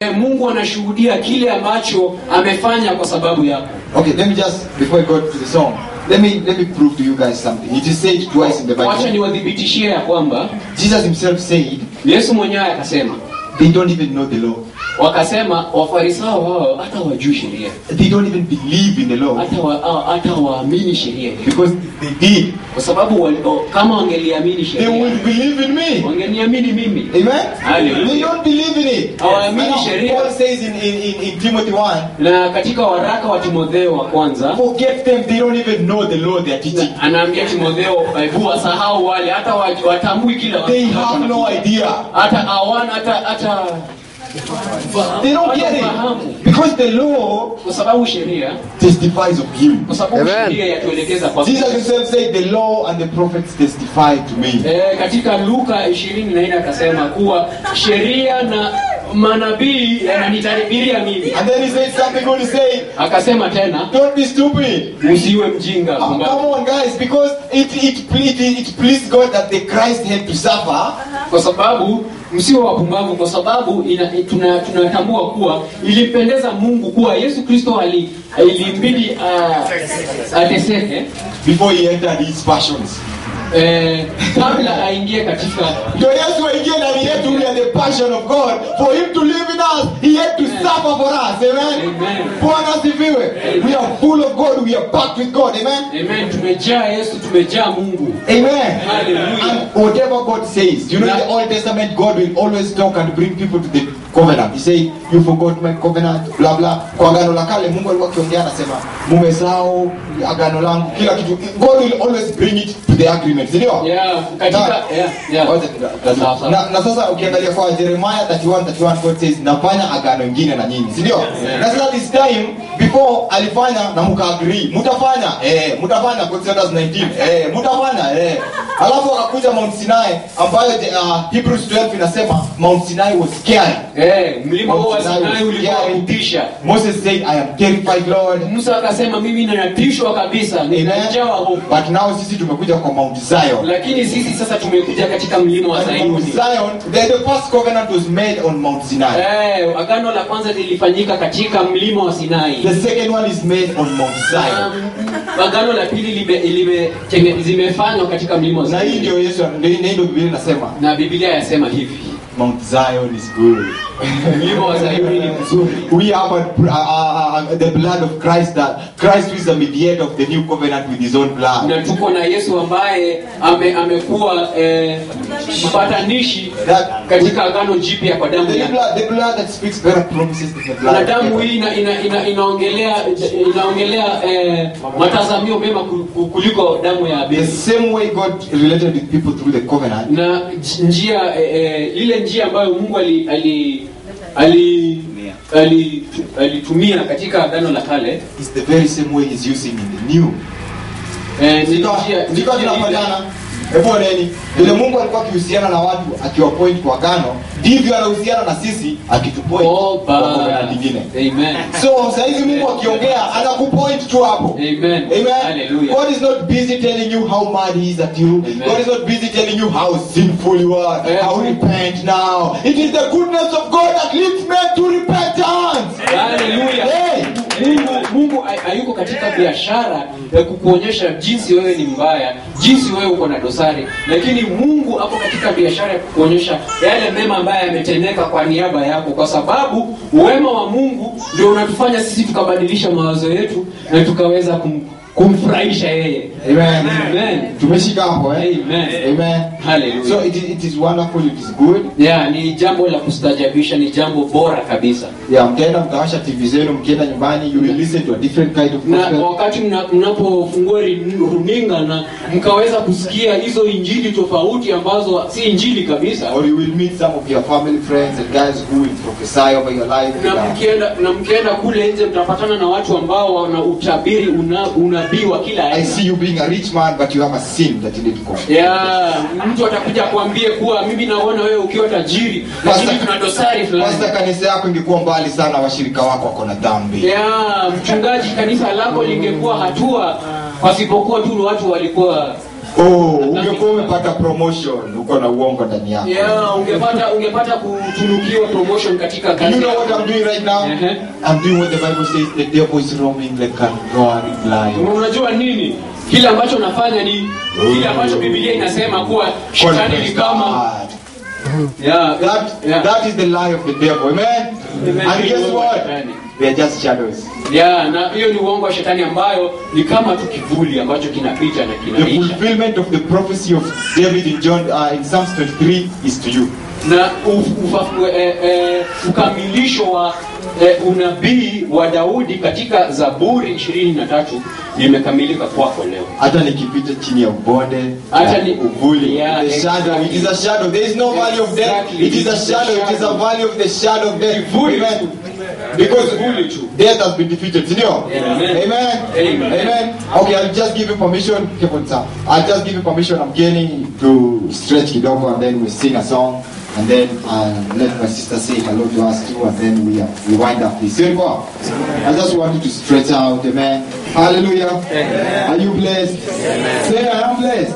Mungu anashuhudia kile ambacho amefanya kwa sababu yako. Okay, let me just, before I go to the song, let me prove to you guys something. It is said twice in the Bible. Wacha niwadhibitishie ya kwamba Jesus himself said, Yesu mwenyewe akasema, they don't even know the law. Wakasema Wafarisayo wao hata wajui sheria. They don't even believe in the law. Hata waamini sheria. Because if they did, kwa sababu kama wangeliamini sheria, they would believe in me. Wangeniamini mimi. Amen? Hallelujah. They don't believe in it. Hawaamini sheria. Paul says in Timothy 1, na katika waraka wa Timotheo wa kwanza, forget them, they don't even know the law they are teaching. Anaambia Timotheo, hebu wasahau wale, hata watambui kila they have no idea. Hata hawana hata they don't get it. Because the law kwa sababu sheria testifies of him. Kwa sababu sheria yatuelekeza kwa Jesus himself said the law and the prophets testify to me. Katika Luka 20:4 akasema kuwa sheria na manabii yananitabiria mimi. And then he said something good. He said, akasema tena, don't be stupid. Usiwe mjinga. Come on guys, because it pleased God that the Christ had to suffer. Kwa sababu msiwe wapumbavu, kwa sababu tunatambua kuwa ilipendeza Mungu kuwa Yesu Kristo ilimbidi ateseke before he entered his passions. Kabla aingie katika ndio Yesu aingie ndani yetu, we are the passion of God. For him to live in us, he had to suffer for us. Amen. Bwana asifiwe. We are full of God, we are packed with God. Amen. Amen. Tumejaa Yesu, tumejaa Mungu. Amen. Hallelujah. And whatever God says, you know, in the Old Testament, God will always talk and bring people to the covenant. He say, you forgot my covenant, blah blah. Kwa agano la kale Mungu alikuwa akiongea anasema, mumesahau agano langu, kila kitu. God will always bring it to the agreement. Ndio? Yeah, katika na sasa ukiangalia kwa Jeremiah 31 God says, nafanya agano lingine na nyinyi. Ndio? Na sasa this time before alifanya na mkaagree, mtafanya mtafanya kwa Exodus 19. Mtafanya alafu akakuja Mount Sinai ambayo Hebrews 12 inasema Mount Sinai was scary. Mlima wa Sinai ulikuwa kutisha. Moses said, I am terrified Lord. Musa akasema mimi ninatishwa kabisa, ninajawa hofu. But now sisi tumekuja kwa Mount Zion. Lakini sisi sasa tumekuja katika mlima wa Zion. Mount Zion, the first covenant was made on Mount Sinai. Agano la kwanza lilifanyika katika mlima wa Sinai. The second one is made on Mount Zion. Agano la pili zimefanywa katika mlima wa Zion. Na hii ndio Yesu, ndio Biblia inasema. Na Biblia yasema hivi, Mount Zion is good. Mlima wa Zion ni mzuri. We have the blood of Christ, that Christ is the mediator of the new covenant with his own blood. Na tuko na Yesu ambaye amekuwa mpatanishi katika agano jipya kwa damu yake. The blood that speaks better promises than the blood. Na damu hii inaongelea matazamio mema kuliko damu ya Abel. The same way God related with people through the covenant. Na njia ile njia ambayo Mungu alitumia katika agano la kale is the very same way he's using in the new. Ndio tunafanyana. Hebu neni, vile Mungu alikuwa akihusiana na watu akiwapoint kwa agano, ndivyo anahusiana na sisi akitupoint kwa covenant nyingine. Amen. So saizi Mungu akiongea anakupoint tu hapo. Amen. Amen. Hallelujah. God is not busy telling you how mad he is at you. Amen. God is not busy telling you how sinful you are. How repent now. It is the goodness of God that leads men to repentance. Hallelujah. Mungu hayuko katika biashara ya kukuonyesha jinsi wewe ni mbaya, jinsi wewe uko na dosari, lakini Mungu hapo katika biashara ya kukuonyesha yale mema ambayo yametendeka kwa niaba yako, kwa sababu wema wa Mungu ndio unatufanya sisi tukabadilisha mawazo yetu na tukaweza kumfurahisha yeye. Amen. Amen. Tumeshika hapo Amen. Amen. Hallelujah. So it is wonderful, it is good. Yeah, ni jambo la kustajabisha, ni jambo bora kabisa. Yeah, mtaenda mtawasha TV zenu mkienda nyumbani, you will listen to a different kind of gospel. Na wakati mnapofungua runinga na mkaweza kusikia hizo injili tofauti ambazo si injili kabisa. Or you will meet some of your family friends and guys who will prophesy over your life. Na mkienda kule nje mtapatana na watu ambao wana utabiri unabii wa kila aina. I see you being a rich man but you have a sin that you need to confess. Yeah, mtu atakuja kuambia kuwa mimi naona wewe ukiwa tajiri lakini kuna dosari fulani. Pastor, kanisa yako ingekuwa mbali sana, washirika wako wako na dhambi. Yeah, mchungaji, kanisa lako lingekuwa hatua pasipokuwa tu watu walikuwa ungekuwa umepata promotion, uko na uongo ndani yako. Yeah, ungepata kutunukiwa promotion katika kazi. You know what I'm doing right now? I'm doing what the Bible says, the devil is roaming like a roaring lion. Unajua nini? Kile ambacho nafanya ni kile ambacho Biblia inasema kuwa shetani ni kama that is the lie of the devil. Amen. And guess what? They are just shadows. Yeah, na hiyo ni uongo wa shetani ambayo ni kama tu kivuli ambacho kinapita na kinaisha. The fulfillment of the prophecy of David in in Psalms 23 is to you. Na ukamilisho wa unabii wa Daudi katika Zaburi 23 imekamilika kwako leo. Hata nikipita chini ya ubonde, hata ni uvuli, the shadow, it is a shadow. There is no valley of death. It is a shadow. It is a valley of the shadow of death. Amen. Because death has been defeated. Amen. Amen. Okay, I'll just give you permission. I'll just give you permission. I'm getting to stretch kidogo, and then we sing a song, and then let my sister say hello to us too, and then we wind up this. I just want you to stretch out. Amen. Hallelujah. Amen. Are you blessed? Amen. Say, I am blessed.